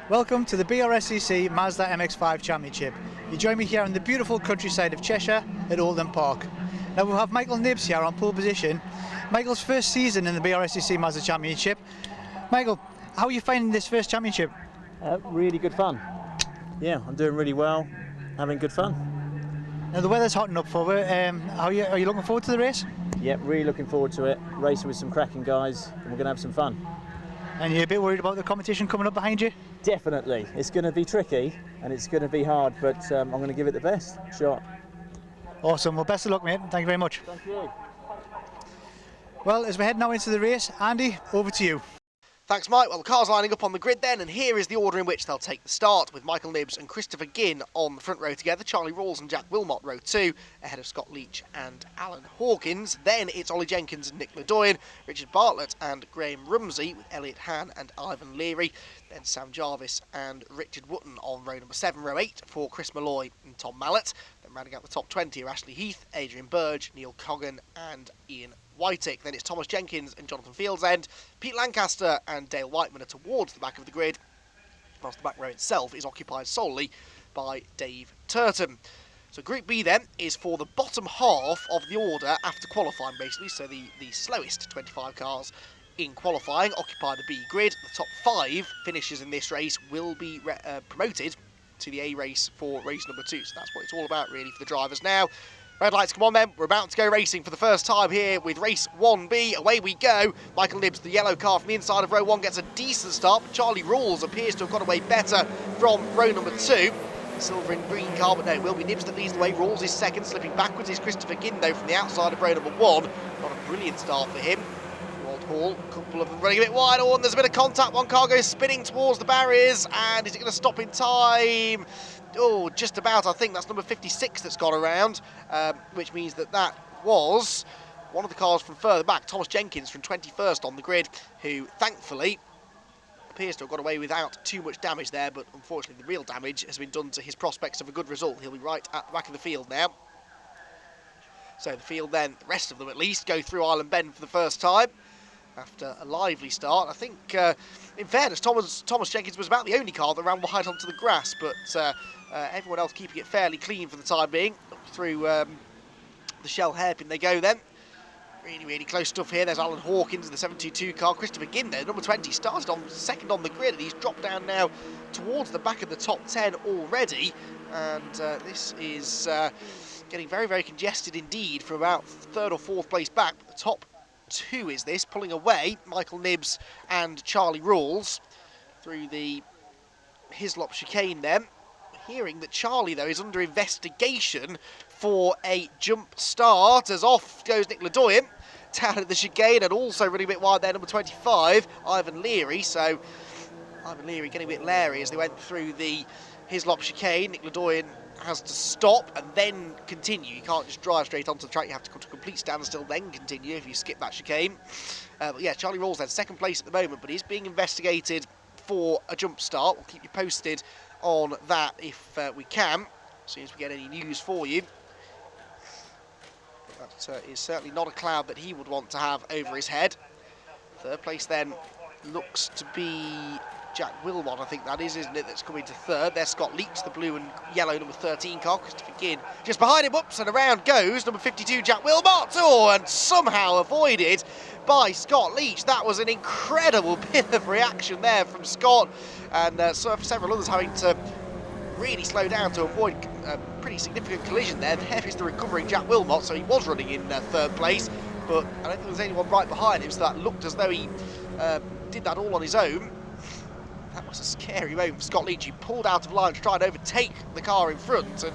Welcome to the BRSCC Mazda MX-5 Championship. You join me here on the beautiful countryside of Cheshire at Oulton Park. Now we have Michael Nibbs here on pole position. Michael's first season in the BRSCC Mazda Championship. Michael, how are you finding this first championship? Really good fun. Yeah, I'm doing really well, having good fun. Now the weather's hotting up for you. Are you looking forward to the race? Yeah, really looking forward to it. Racing with some cracking guys, and we're going to have some fun. And you're a bit worried about the competition coming up behind you? Definitely. It's going to be tricky and it's going to be hard, but I'm going to give it the best shot. Awesome. Well, best of luck, mate. Thank you very much. Thank you. Well, as we head now into the race, Andy, over to you. Thanks, Mike. Well, the cars lining up on the grid then, and here is the order in which they'll take the start, with Michael Nibbs and Christopher Ginn on the front row together, Charlie Rawls and Jack Wilmot row 2, ahead of Scott Leach and Alan Hawkins. Then it's Ollie Jenkins and Nick Ledoyen, Richard Bartlett and Graham Rumsey, with Elliot Hann and Ivan Leary. Then Sam Jarvis and Richard Wootton on row number 7, row 8 for Chris Malloy and Tom Mallett. Then rounding out the top 20 are Ashley Heath, Adrian Burge, Neil Coggan and Ian Whitick. Then it's Thomas Jenkins and Jonathan Fieldsend. Pete Lancaster and Dale Whiteman are towards the back of the grid, whilst the back row itself is occupied solely by Dave Turton. So Group B then is for the bottom half of the order after qualifying, basically. So the slowest 25 cars in qualifying occupy the B grid. The top 5 finishers in this race will be promoted to the A race for race number 2. So that's what it's all about really for the drivers now. Red lights come on then, we're about to go racing for the first time here with race 1B. Away we go. Michael Nibbs, the yellow car from the inside of row 1, gets a decent start, but Charlie Rawls appears to have got away better from row number 2. Silver and green car, but no, it will be Nibbs that leads the way. Rawls is second, slipping backwards is Christopher Ginn though from the outside of row number 1. Not a brilliant start for him. Wald Hall, a couple of them running a bit wide. Oh, and there's a bit of contact. One car goes spinning towards the barriers, and is it going to stop in time? Oh, just about. I think that's number 56 that's gone around, which means that was one of the cars from further back, Thomas Jenkins from 21st on the grid, who thankfully appears to have got away without too much damage there, but unfortunately the real damage has been done to his prospects of a good result. He'll be right at the back of the field now. So the field then, the rest of them at least, go through Island Bend for the first time after a lively start. I think, in fairness, Thomas Jenkins was about the only car that ran wide onto the grass, but everyone else keeping it fairly clean for the time being. Up through the Shell hairpin they go then. Really, really close stuff here. There's Alan Hawkins in the 722 car. Christopher Ginn there, number 20, started on second on the grid, and he's dropped down now towards the back of the top 10 already. And this is getting very, very congested indeed from about 3rd or 4th place back. But the top 2 is this, pulling away Michael Nibbs and Charlie Rawls through the Hislop chicane then. Hearing that Charlie, though, is under investigation for a jump start, as off goes Nick Ledoyen down at the chicane, and also running a bit wide there, number 25, Ivan Leary. So Ivan Leary getting a bit leery as they went through the Hislop chicane. Nick Ledoyen has to stop and then continue. You can't just drive straight onto the track, you have to come to a complete standstill, then continue if you skip that chicane. But yeah, Charlie Rawls then second place at the moment, but he's being investigated for a jump start. We'll keep you posted on that if we can, as soon as we get any news for you. That is certainly not a cloud that he would want to have over his head. Third place then looks to be Jack Wilmot, I think that is, isn't it, that's coming to third. There's Scott Leach, the blue and yellow number 13 car. Christopher Ginn just behind him, whoops, and around goes number 52, Jack Wilmot. Oh, and somehow avoided by Scott Leach. That was an incredible bit of reaction there from Scott, and several others having to really slow down to avoid a pretty significant collision there. There is the recovering Jack Wilmot, so he was running in 3rd place, but I don't think there's anyone right behind him, so that looked as though he did that all on his own. That was a scary moment for Scott Leach. He pulled out of line to try and overtake the car in front, and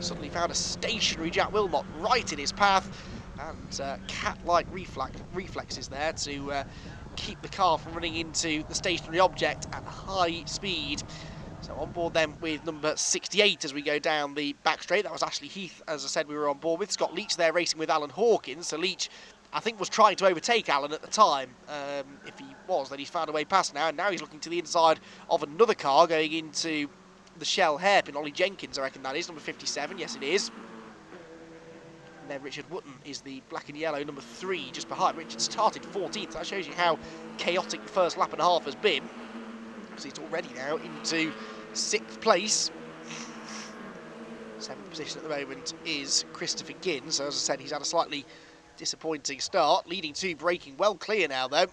suddenly found a stationary Jack Wilmot right in his path, and cat-like reflexes there to keep the car from running into the stationary object at high speed. So on board then with number 68 as we go down the back straight. That was Ashley Heath, as I said, we were on board with. Scott Leach there racing with Alan Hawkins. So Leach, I think, was trying to overtake Alan at the time. If he was, then he's found a way past now. And now he's looking to the inside of another car going into the Shell hairpin. Ollie Jenkins, I reckon that is, number 57. Yes, it is. And then Richard Wootton is the black and yellow number 3 just behind. Richard started 14th. That shows you how chaotic the first lap and a half has been. because he's already now into 6th place. 7th position at the moment is Christopher Ginn, so as I said, he's had a slightly disappointing start. Leading 2, braking well clear now though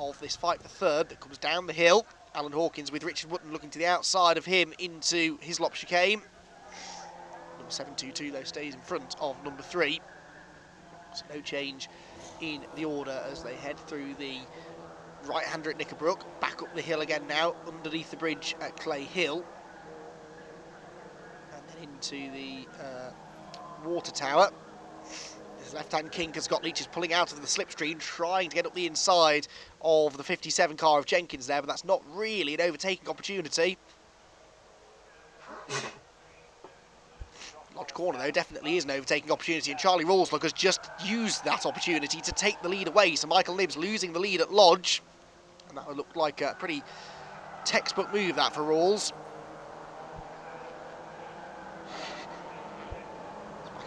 of this fight for 3rd that comes down the hill. Alan Hawkins with Richard Wootton looking to the outside of him into Hislop chicane. Number 722 though stays in front of number 3. So no change in the order as they head through the right-hander at Knickerbrook, back up the hill again now, underneath the bridge at Clay Hill, and then into the water tower. This left-hand kink as Scott Leach is pulling out of the slipstream, trying to get up the inside of the 57 car of Jenkins there, but that's not really an overtaking opportunity. Lodge Corner, though, definitely is an overtaking opportunity, and Charlie Rawlslock has just used that opportunity to take the lead away. So Michael Nibbs losing the lead at Lodge, and that would look like a pretty textbook move, that, for Rawls.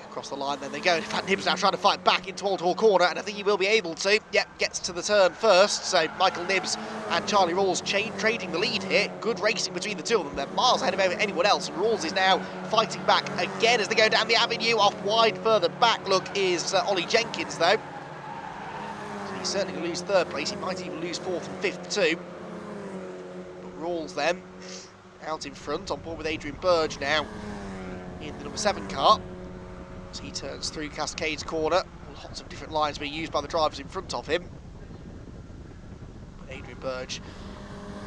Across the line, then they go. In fact, Nibbs now trying to fight back into Oulton Park Corner, and I think he will be able to. Yep, gets to the turn first. So Michael Nibbs and Charlie Rawls trading the lead here. Good racing between the two of them. They're miles ahead of anyone else. And Rawls is now fighting back again as they go down the avenue. Off wide further back look is Ollie Jenkins, though. So he's certainly going to lose 3rd place. He might even lose 4th and 5th too. But Rawls then out in front, on board with Adrian Burge now in the number 7 car. He turns through Cascades Corner. Lots of different lines being used by the drivers in front of him. But Adrian Burge,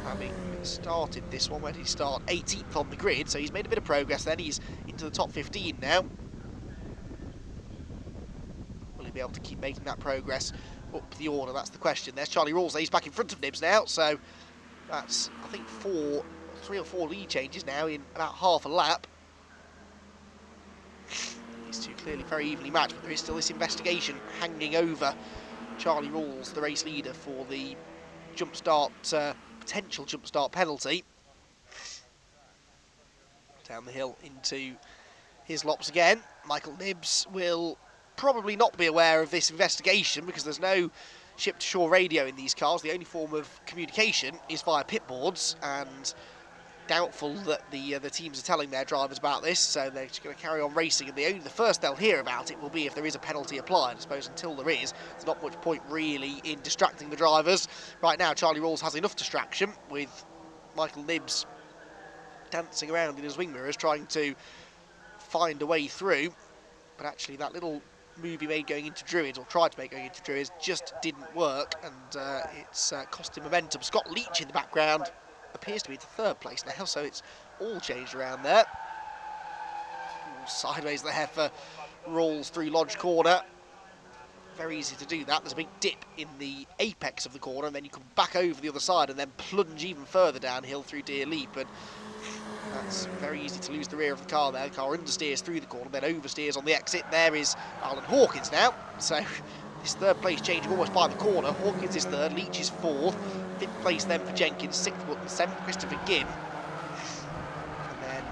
having started this one, where did he start? 18th on the grid, so he's made a bit of progress then. He's into the top 15 now. Will he be able to keep making that progress up the order? That's the question. There's Charlie Rawls. He's back in front of Nibbs now, so that's, I think, 3 or 4 lead changes now in about half a lap. These two clearly very evenly matched, but there is still this investigation hanging over Charlie Rawls, the race leader, for the jump start, potential jump start penalty. Down the hill into Hislops again. Michael Nibbs will probably not be aware of this investigation because there's no ship-to-shore radio in these cars. The only form of communication is via pit boards, and doubtful that the teams are telling their drivers about this, so they're just going to carry on racing, and the first they'll hear about it will be if there is a penalty applied. I suppose until there is, there's not much point really in distracting the drivers. Right now, Charlie Rawls has enough distraction with Michael Nibbs dancing around in his wing mirrors, trying to find a way through, but actually that little move he made going into Druids, or tried to make going into Druids, just didn't work, and it's cost him momentum. Scott Leach in the background appears to be to 3rd place now, so it's all changed around there. Ooh, sideways there for Rawls through Lodge Corner. Very easy to do that. There's a big dip in the apex of the corner, and then you come back over the other side and then plunge even further downhill through Deer Leap, and that's very easy to lose the rear of the car there. The car understeers through the corner, then oversteers on the exit. There is Alan Hawkins now, so this 3rd place changing almost by the corner. Hawkins is 3rd, Leach is 4th. 5th place then for Jenkins, 6th Wootton, 7th Christopher Ginn. And then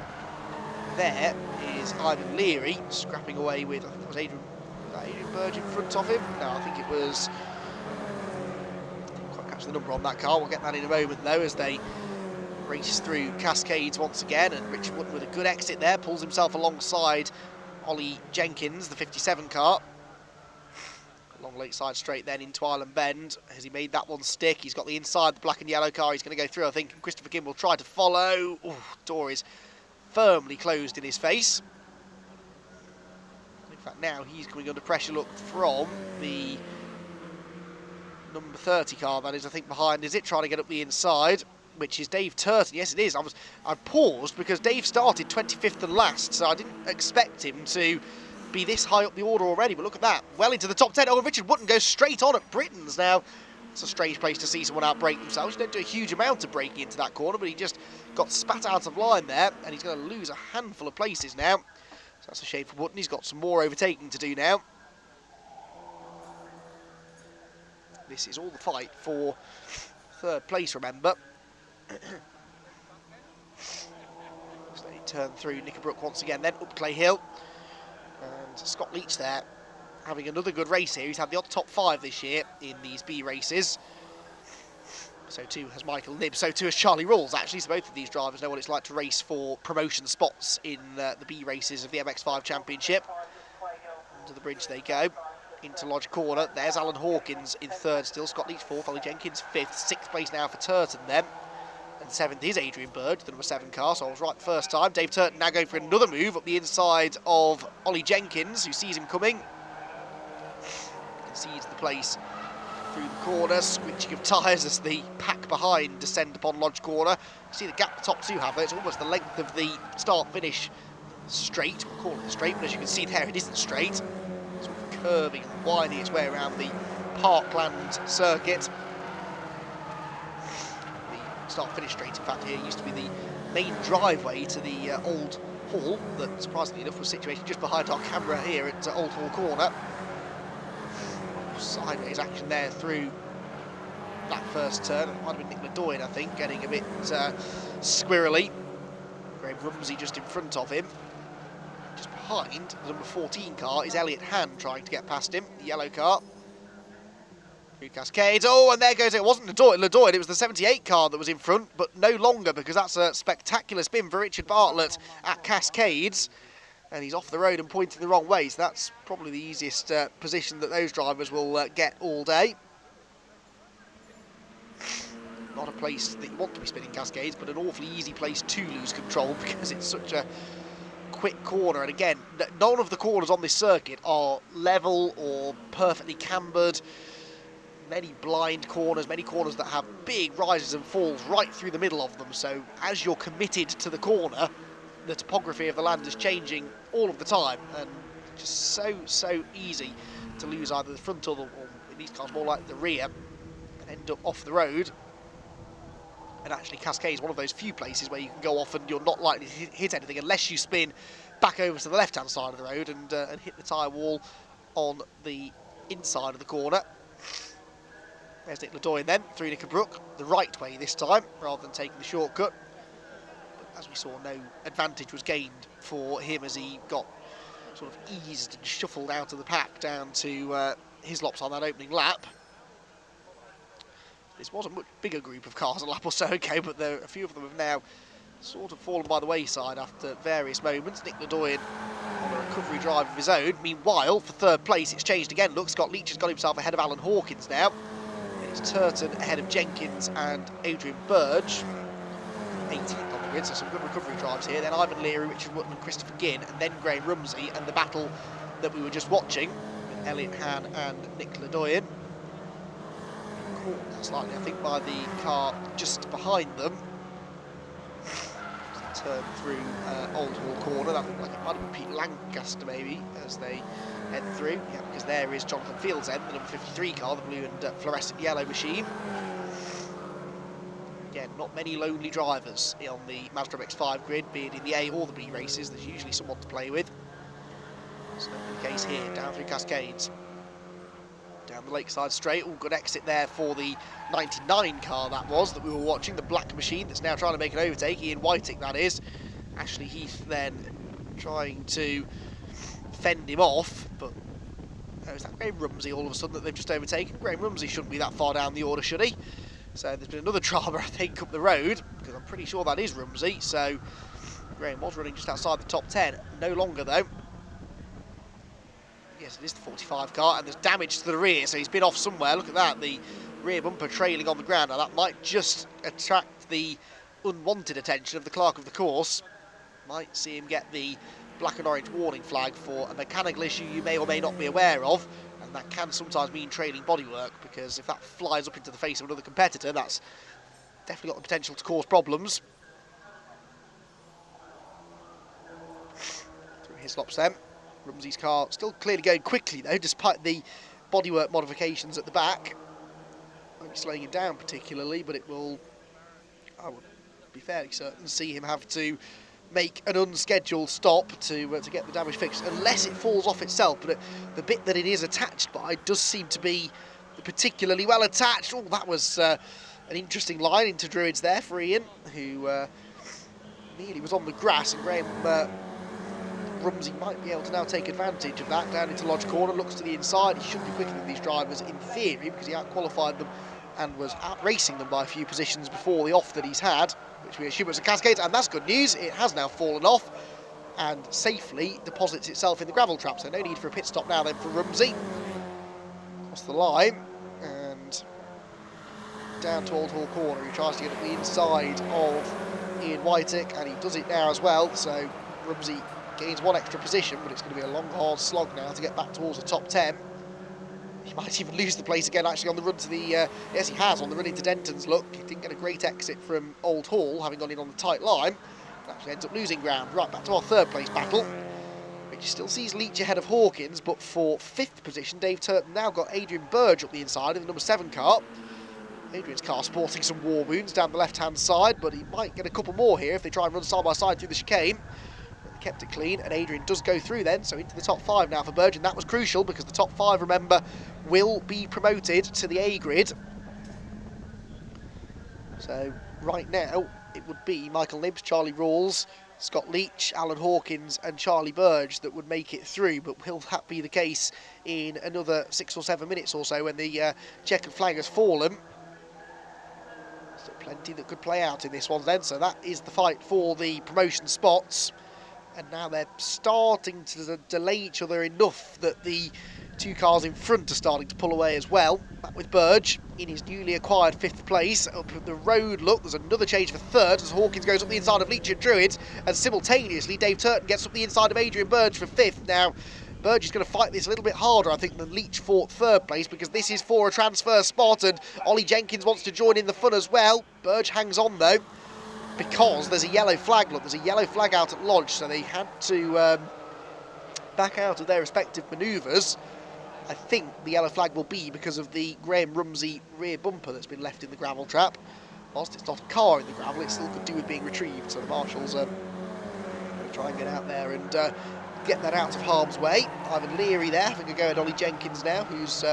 there is Ivan Leary scrapping away with, I think it was Adrian Burge in front of him. No, I think it was, didn't quite catch the number on that car. We'll get that in a moment though, as they race through Cascades once again, and Richard Wootton with a good exit there, pulls himself alongside Ollie Jenkins, the 57 car. Long Lakeside straight then into Island Bend. Has he made that one stick? He's got the inside, the black and yellow car. He's going to go through, I think, and Christopher Ginn will try to follow. Ooh, door is firmly closed in his face. In fact, now he's coming under pressure, look, from the number 30 car, that is, I think, behind. Is it trying to get up the inside, which is Dave Turton? Yes, it is. I paused because Dave started 25th and last, so I didn't expect him to be this high up the order already, but look at that, well into the top 10. Oh, and Richard Wootton goes straight on at Britain's now. It's a strange place to see someone outbrake themselves. You don't do a huge amount of braking into that corner, but he just got spat out of line there, and he's going to lose a handful of places now. So that's a shame for Wootton. He's got some more overtaking to do now. This is all the fight for 3rd place, remember. So they turn through Knickerbrook once again, then up Clay Hill. And Scott Leach there, having another good race here. He's had the odd top 5 this year in these B races. So too has Michael Nibbs, so too has Charlie Rawls actually, so both of these drivers know what it's like to race for promotion spots in the B races of the MX-5 Championship. Under the bridge they go, into Lodge Corner. There's Alan Hawkins in third still, Scott Leach fourth, Ollie Jenkins fifth, sixth place now for Turton then. And seventh is Adrian Bird, the number 7 car, so I was right the first time. Dave Turton now going for another move up the inside of Ollie Jenkins, who sees him coming. Concedes the place through the corner, squitching of tyres as the pack behind descend upon Lodge Corner. You see the gap the top two have there, it's almost the length of the start-finish straight. We'll call it straight, but as you can see there, it isn't straight. It's sort of curving and winding its way around the Parkland circuit. The start-finish straight, in fact, here used to be the main driveway to the Old Hall that, surprisingly enough, was situated just behind our camera here at Old Hall Corner. Sideways action there through that first turn. It might have been Nick Ledoyen, I think, getting a bit squirrely. Graham Rumsey just in front of him. Just behind the number 14 car is Elliot Hand trying to get past him, the yellow car. Through Cascades. Oh, and there goes it. It wasn't Ledoyen, it was the 78 car that was in front, but no longer, because that's a spectacular spin for Richard Bartlett at Cascades. And he's off the road and pointing the wrong way, so that's probably the easiest position that those drivers will get all day. Not a place that you want to be spinning Cascades, but an awfully easy place to lose control because it's such a quick corner. And again, none of the corners on this circuit are level or perfectly cambered. Many blind corners, many corners that have big rises and falls right through the middle of them. So as you're committed to the corner, the topography of the land is changing all of the time, and just so easy to lose either the front or in these cars more like the rear, and end up off the road. And actually Cascade is one of those few places where you can go off and you're not likely to hit anything unless you spin back over to the left hand side of the road and hit the tyre wall on the inside of the corner. There's Nick Ledoyen then, through Knickerbrook, the right way this time, rather than taking the shortcut. As we saw, no advantage was gained for him as he got sort of eased and shuffled out of the pack down to Hislops on that opening lap. This was a much bigger group of cars a lap or so ago, but a few of them have now sort of fallen by the wayside after various moments. Nick Ledoyen on a recovery drive of his own. Meanwhile, for third place, it's changed again. Look, Scott Leach has got himself ahead of Alan Hawkins now. It's Turton ahead of Jenkins and Adrian Burge. 18th on the grid, so some good recovery drives here. Then Ivan Leary, Richard Wootton and Christopher Ginn, and then Graham Rumsey, and the battle that we were just watching with Elliot Han and Nick Ledoyen. Caught slightly, I think, by the car just behind them. As they turn through Old Hall Corner, that looked like it might have been Pete Lancaster maybe, as they head through. Yeah, because there is Jonathan Fields then, the number 53 car, the blue and fluorescent yellow machine. Again, not many lonely drivers on the Mazda MX-5 grid, be it in the A or the B races. There's usually someone to play with. So the case here, down through Cascades. Down the Lakeside Straight, all good exit there for the 99 car that we were watching, the black machine that's now trying to make an overtake, Ian Whiting that is. Ashley Heath then trying to fend him off, but is that Graham Rumsey all of a sudden that they've just overtaken? Graham Rumsey shouldn't be that far down the order, should he? So there's been another drama, I think, up the road, because I'm pretty sure that is Rumsey. So Graham was running just outside the top 10. No longer, though. Yes, it is the 45 car, and there's damage to the rear, so he's been off somewhere. Look at that, the rear bumper trailing on the ground. Now, that might just attract the unwanted attention of the clerk of the course. Might see him get the black and orange warning flag for a mechanical issue you may or may not be aware of. And that can sometimes mean trailing bodywork, because if that flies up into the face of another competitor, that's definitely got the potential to cause problems. Through Hislops then. Rumsey's car still clearly going quickly though, despite the bodywork modifications at the back. Won't be slowing him down particularly, but it will, I would be fairly certain, see him have to make an unscheduled stop to get the damage fixed, unless it falls off itself. But the bit that it is attached by does seem to be particularly well attached. Oh, that was an interesting line into Druids there for Ian, who nearly was on the grass, and Graham Rumsey might be able to now take advantage of that. Down into Lodge Corner, looks to the inside. He should be quicker than these drivers in theory, because he out-qualified them and was out-racing them by a few positions before the off that he's had, which we assume was a cascade, and that's good news. It has now fallen off and safely deposits itself in the gravel trap, so no need for a pit stop now then for Rumsey. Across the line, and down to Old Hall Corner. He tries to get up the inside of Ian Whitick, and he does it now as well, so Rumsey gains one extra position, but it's going to be a long, hard slog now to get back towards the top 10. He might even lose the place again, actually, on the run to the... yes, he has, on the run into Denton's. Look, he didn't get a great exit from Old Hall, having gone in on the tight line. Actually ends up losing ground. Right, back to our third place battle, which still sees Leach ahead of Hawkins, but for 5th position, Dave Turton now got Adrian Burge up the inside in the number 7 car. Adrian's car sporting some war wounds down the left-hand side, but he might get a couple more here if they try and run side-by-side through the chicane. But they kept it clean, and Adrian does go through then, so into the top 5 now for Burge, and that was crucial because the top 5, remember, will be promoted to the A grid. So right now it would be Michael Nibbs, Charlie Rawls, Scott Leach, Alan Hawkins and Charlie Burge that would make it through, but will that be the case in another 6 or 7 minutes or so when the checkered flag has fallen? So plenty that could play out in this one then, so that is the fight for the promotion spots. And now they're starting to delay each other enough that the 2 cars in front are starting to pull away as well. Back with Burge in his newly acquired 5th place. Up the road, look, there's another change for 3rd as Hawkins goes up the inside of Leach and Druids, and simultaneously Dave Turton gets up the inside of Adrian Burge for 5th. Now, Burge is going to fight this a little bit harder, I think, than Leach for 3rd place, because this is for a transfer spot, and Ollie Jenkins wants to join in the fun as well. Burge hangs on, though, because there's a yellow flag. Look, there's a yellow flag out at Lodge, so they had to back out of their respective manoeuvres. I think the yellow flag will be because of the Graham Rumsey rear bumper that's been left in the gravel trap. Whilst it's not a car in the gravel, it still could do with being retrieved, so the marshals are going to try and get out there and get that out of harm's way. Ivan Leary there having a go at Ollie Jenkins now, who's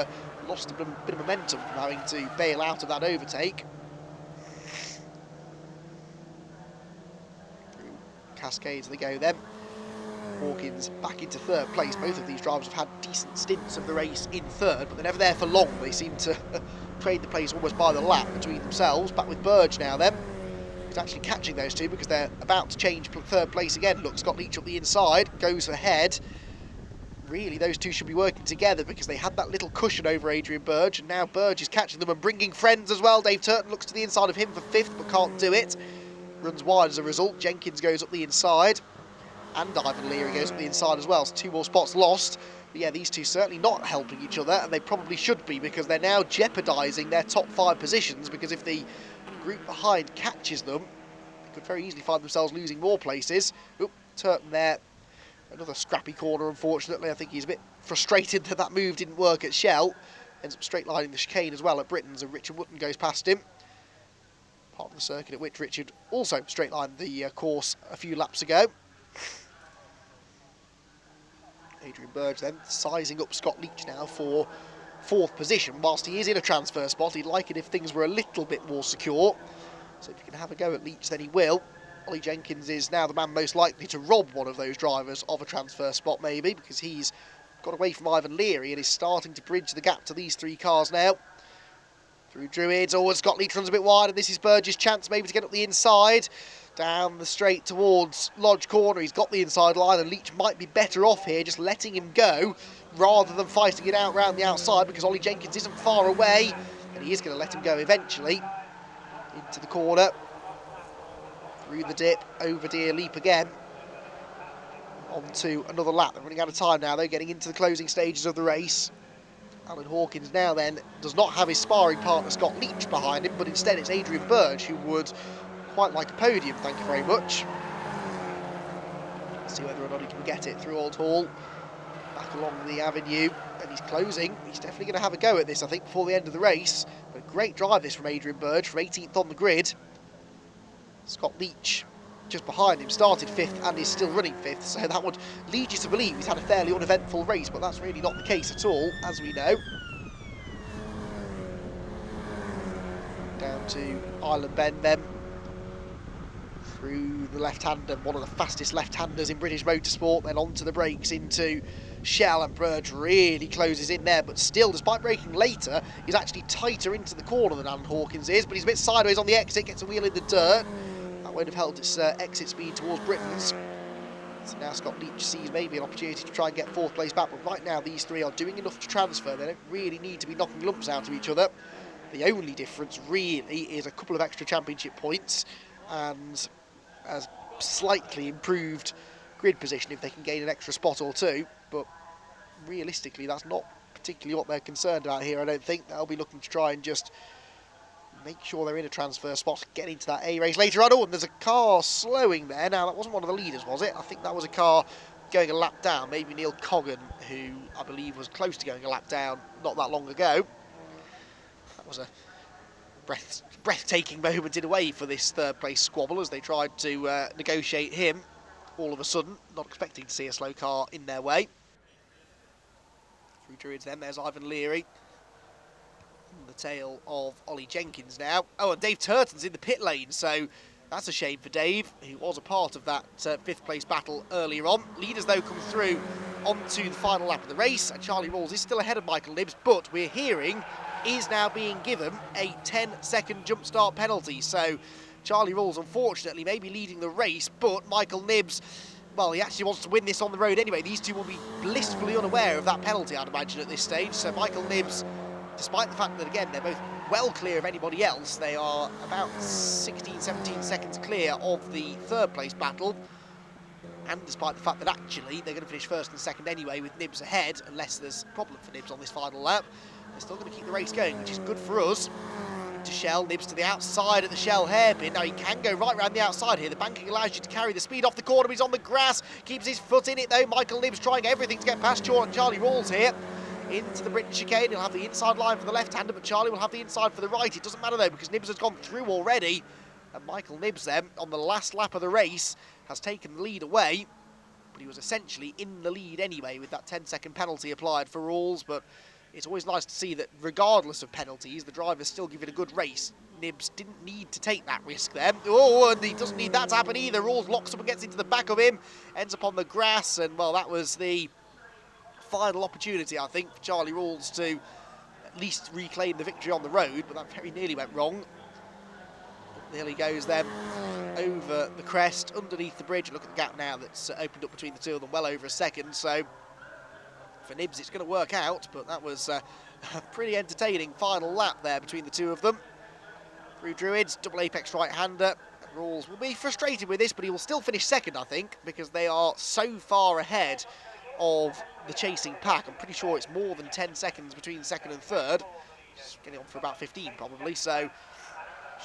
lost a bit of momentum from having to bail out of that overtake. Through Cascades they go then. Hawkins back into 3rd place. Both of these drivers have had decent stints of the race in 3rd, but they're never there for long. They seem to trade the place almost by the lap between themselves. Back with Burge now then. He's actually catching those two because they're about to change 3rd place again. Look, Scott Leach up the inside, goes ahead. Really, those two should be working together because they had that little cushion over Adrian Burge, and now Burge is catching them and bringing friends as well. Dave Turton looks to the inside of him for 5th, but can't do it. Runs wide as a result. Jenkins goes up the inside, and Ivan Leary goes up the inside as well, so 2 more spots lost. But yeah, these two certainly not helping each other, and they probably should be because they're now jeopardising their top 5 positions, because if the group behind catches them, they could very easily find themselves losing more places. Oop, Turton there, another scrappy corner unfortunately. I think he's a bit frustrated that that move didn't work at Shell. Ends up straight lining the chicane as well at Britain's, and Richard Wootton goes past him. Part of the circuit at which Richard also straight lined the course a few laps ago. Adrian Burge then sizing up Scott Leach now for 4th position. Whilst he is in a transfer spot, he'd like it if things were a little bit more secure. So if he can have a go at Leach, then he will. Ollie Jenkins is now the man most likely to rob one of those drivers of a transfer spot, maybe, because he's got away from Ivan Leary and is starting to bridge the gap to these 3 cars now. Through Druids, Scott Leach runs a bit wide, and this is Burge's chance maybe to get up the inside. Down the straight towards Lodge Corner, he's got the inside line, and Leach might be better off here just letting him go rather than fighting it out round the outside, because Ollie Jenkins isn't far away, and he is going to let him go eventually. Into the corner, through the dip, over Deer Leap again. On to another lap. They're running out of time now, though, getting into the closing stages of the race. Alan Hawkins now then does not have his sparring partner Scott Leach behind him, but instead it's Adrian Burge who would quite like a podium, thank you very much. Let's see whether or not he can get it through Old Hall, back along the avenue, and he's closing. He's definitely going to have a go at this, I think, before the end of the race. But a great drive this from Adrian Burge, from 18th on the grid. Scott Leach just behind him started 5th and is still running 5th, so that would lead you to believe he's had a fairly uneventful race, but that's really not the case at all, as we know. Down to Island Bend then, through the left-hander, one of the fastest left-handers in British motorsport, then onto the brakes into Shell, and Burge really closes in there, but still, despite braking later, he's actually tighter into the corner than Alan Hawkins is, but he's a bit sideways on the exit, gets a wheel in the dirt. That won't have held its exit speed towards Britain's. So now Scott Leach sees maybe an opportunity to try and get 4th place back, but right now these three are doing enough to transfer. They don't really need to be knocking lumps out of each other. The only difference really is a couple of extra championship points and a slightly improved grid position if they can gain an extra spot or two, but realistically that's not particularly what they're concerned about here. I don't think they'll be looking to try and just make sure they're in a transfer spot to get into that A race later on. Oh, and there's a car slowing there. Now, that wasn't one of the leaders, was it? I think that was a car going a lap down. Maybe Neil Coggan, who I believe was close to going a lap down not that long ago. That was a breathtaking moment in a way for this 3rd place squabble as they tried to negotiate him all of a sudden, not expecting to see a slow car in their way. Through Druids then, there's Ivan Leary. The tail of Ollie Jenkins now. Oh, and Dave Turton's in the pit lane, so that's a shame for Dave, who was a part of that 5th place battle earlier on. Leaders, though, come through onto the final lap of the race, and Charlie Rawls is still ahead of Michael Nibbs, but we're hearing is now being given a 10-second jump start penalty. So Charlie Rawls, unfortunately, may be leading the race, but Michael Nibbs, well, he actually wants to win this on the road anyway. These two will be blissfully unaware of that penalty, I'd imagine, at this stage. So Michael Nibbs, despite the fact that, again, they're both well clear of anybody else, they are about 16, 17 seconds clear of the 3rd place battle. And despite the fact that actually they're going to finish 1st and 2nd anyway with Nibbs ahead, unless there's a problem for Nibbs on this final lap, they're still going to keep the race going, which is good for us. To Shell, Nibbs to the outside at the Shell hairpin. Now he can go right round the outside here. The banking allows you to carry the speed off the corner. He's on the grass, keeps his foot in it though. Michael Nibbs trying everything to get past Charlie Rawls here. Into the British chicane, he'll have the inside line for the left-hander, but Charlie will have the inside for the right. It doesn't matter though, because Nibbs has gone through already. And Michael Nibbs then, on the last lap of the race, has taken the lead away. But he was essentially in the lead anyway with that 10-second penalty applied for Rawls. But it's always nice to see that regardless of penalties, the drivers still give it a good race. Nibbs didn't need to take that risk there. Oh, and he doesn't need that to happen either. Rawls locks up and gets into the back of him, ends up on the grass, and well, that was the final opportunity, I think, for Charlie Rawls to at least reclaim the victory on the road, but that very nearly went wrong. There he goes then, over the crest, underneath the bridge. Look at the gap now that's opened up between the two of them, well over a second, so for Nibbs it's going to work out, but that was a pretty entertaining final lap there between the two of them. Through Druids, double apex right-hander. Rawls will be frustrated with this, but he will still finish 2nd, I think, because they are so far ahead of the chasing pack. I'm pretty sure it's more than 10 seconds between 2nd and 3rd. It's getting on for about 15 probably, so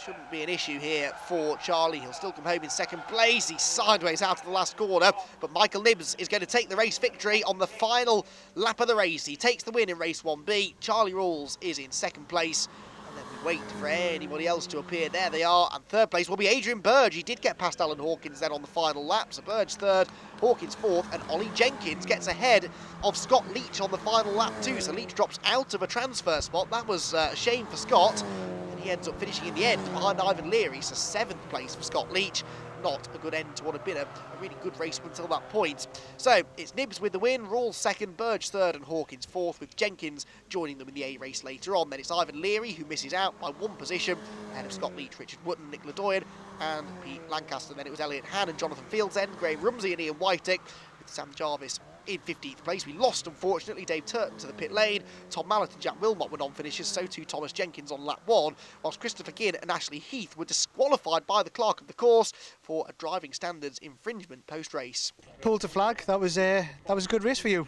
shouldn't be an issue here for Charlie. He'll still come home in 2nd place. He's sideways out of the last corner, but Michael Nibbs is going to take the race victory on the final lap of the race. He takes the win in race 1B. Charlie Rawls is in 2nd place. And then we wait for anybody else to appear. There they are. And 3rd place will be Adrian Burge. He did get past Alan Hawkins then on the final lap. So Burge 3rd, Hawkins 4th, and Ollie Jenkins gets ahead of Scott Leach on the final lap too. So Leach drops out of a transfer spot. That was a shame for Scott. And he ends up finishing in the end behind Ivan Leary. So 7th place for Scott Leach. Not a good end to what had been a really good race until that point. So it's Nibbs with the win, Rawls 2nd, Burge 3rd and Hawkins 4th, with Jenkins joining them in the A race later on. Then it's Ivan Leary who misses out by 1 position, ahead of Scott Leach, Richard Wootton, Nick Ledoyen and Pete Lancaster. Then it was Elliot Han and Jonathan Fieldsend, Graham Rumsey and Ian Whitick, with Sam Jarvis in 15th place. We lost, unfortunately, Dave Turton to the pit lane. Tom Mallet and Jack Wilmot were non-finishers, so too Thomas Jenkins on lap 1, whilst Christopher Ginn and Ashley Heath were disqualified by the clerk of the course for a driving standards infringement post-race. Pole to flag, that was a good race for you.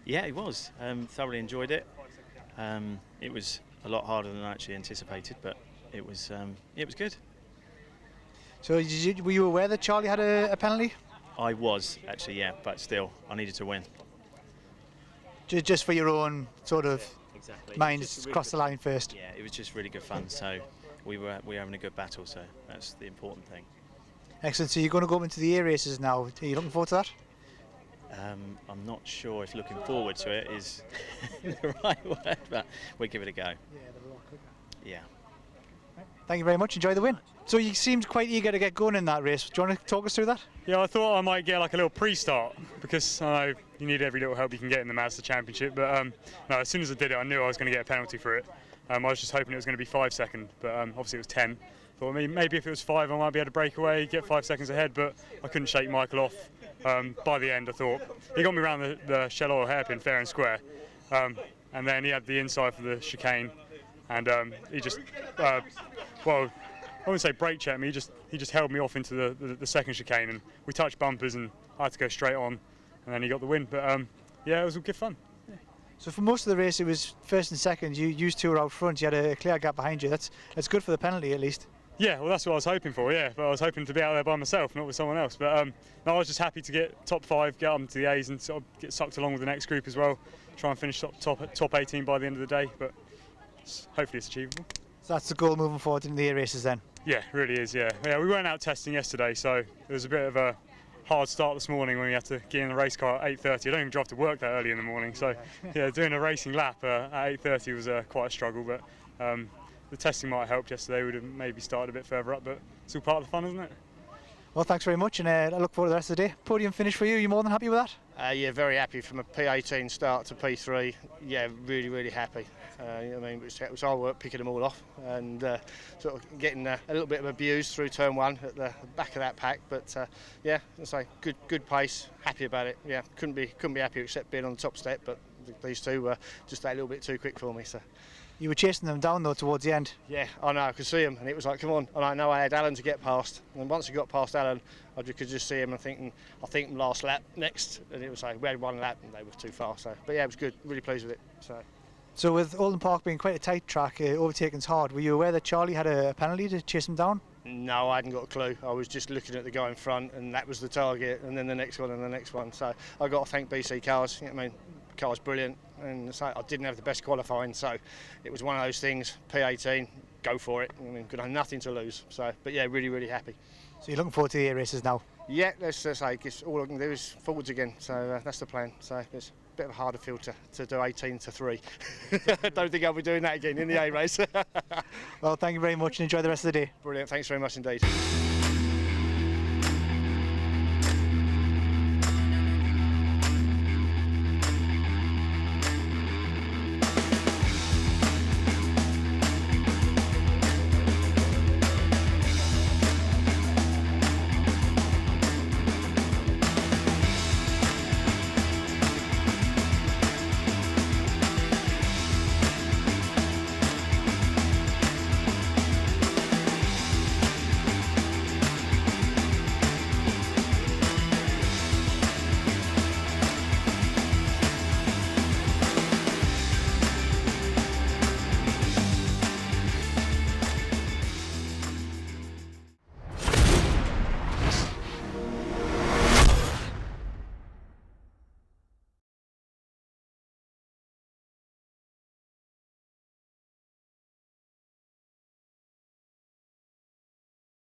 Yeah, it was. Thoroughly enjoyed it. It was a lot harder than I actually anticipated, but it was good. So were you aware that Charlie had a penalty? I was actually, yeah, but still, I needed to win. Just for your own sort of Exactly. mind, Really cross the line first. Yeah, it was just really good fun. So we were having a good battle. So that's the important thing. Excellent. So you're going to go up into the A races now. Are you looking forward to that? I'm not sure if looking forward to it is the right word, but we'll give it a go. Yeah, they're a lot quicker. Yeah. Thank you very much. Enjoy the win. So you seemed quite eager to get going in that race. Do you want to talk us through that? Yeah, I thought I might get like a little pre-start because I know you need every little help you can get in the Mazda Championship. But no, as soon as I did it, I knew I was going to get a penalty for it. I was just hoping it was going to be 5 seconds, but obviously it was 10. Thought maybe if it was 5, I might be able to break away, get 5 seconds ahead. But I couldn't shake Michael off. By the end, I thought he got me around the Shell Oil hairpin fair and square, and then he had the inside for the chicane, and he just well, I wouldn't say brake checked me. He just held me off into the second chicane, and we touched bumpers, and I had to go straight on, and then he got the win. But yeah, it was all good fun. So for most of the race, it was first and second. You two were out front. You had a clear gap behind you. That's good for the penalty at least. Yeah, well, that's what I was hoping for. Yeah, but I was hoping to be out there by myself, not with someone else. But no, I was just happy to get top 5, get up to the A's, and sort of get sucked along with the next group as well. Try and finish top 18 by the end of the day. But hopefully it's achievable. So that's the goal moving forward in the races then. Yeah, it really is. Yeah, we weren't out testing yesterday, so it was a bit of a hard start this morning when we had to get in the race car at 8:30. I don't even drive to work that early in the morning, so yeah, doing a racing lap at 8:30 was quite a struggle. But the testing might have helped yesterday. We'd have maybe started a bit further up, but it's all part of the fun, isn't it? Well, thanks very much, and I look forward to the rest of the day. Podium finish for you. You more than happy with that? Yeah, very happy from a P18 start to P3. Yeah, really happy. I mean, it was hard work picking them all off and sort of getting a little bit of abuse through turn 1 at the back of that pack. But yeah, it's like good pace. Happy about it. Yeah, couldn't be happier except being on the top step. But these two were just that little bit too quick for me. So. You were chasing them down though towards the end. Yeah, I know. I could see him, and it was like, come on. And I know I had Alan to get past. And once I got past Alan, I could just see him. I think last lap next, and it was like we had one lap, and they were too far. So, but yeah, it was good. Really pleased with it. So with Oulton Park being quite a tight track, overtaking's hard. Were you aware that Charlie had a penalty to chase him down? No, I hadn't got a clue. I was just looking at the guy in front, and that was the target, and then the next one and the next one. So I got to thank BC Cars. I mean, car's brilliant, and so I didn't have the best qualifying, so it was one of those things. P18, go for it. I mean, could have nothing to lose. So, but yeah, really happy. So you're looking forward to the races now? Yeah, let's say all I can do is forwards again. So that's the plan. So it's a bit of a harder field to do 18 to 3. I don't think I'll be doing that again in the A race. Well, thank you very much and enjoy the rest of the day. Brilliant. Thanks very much indeed.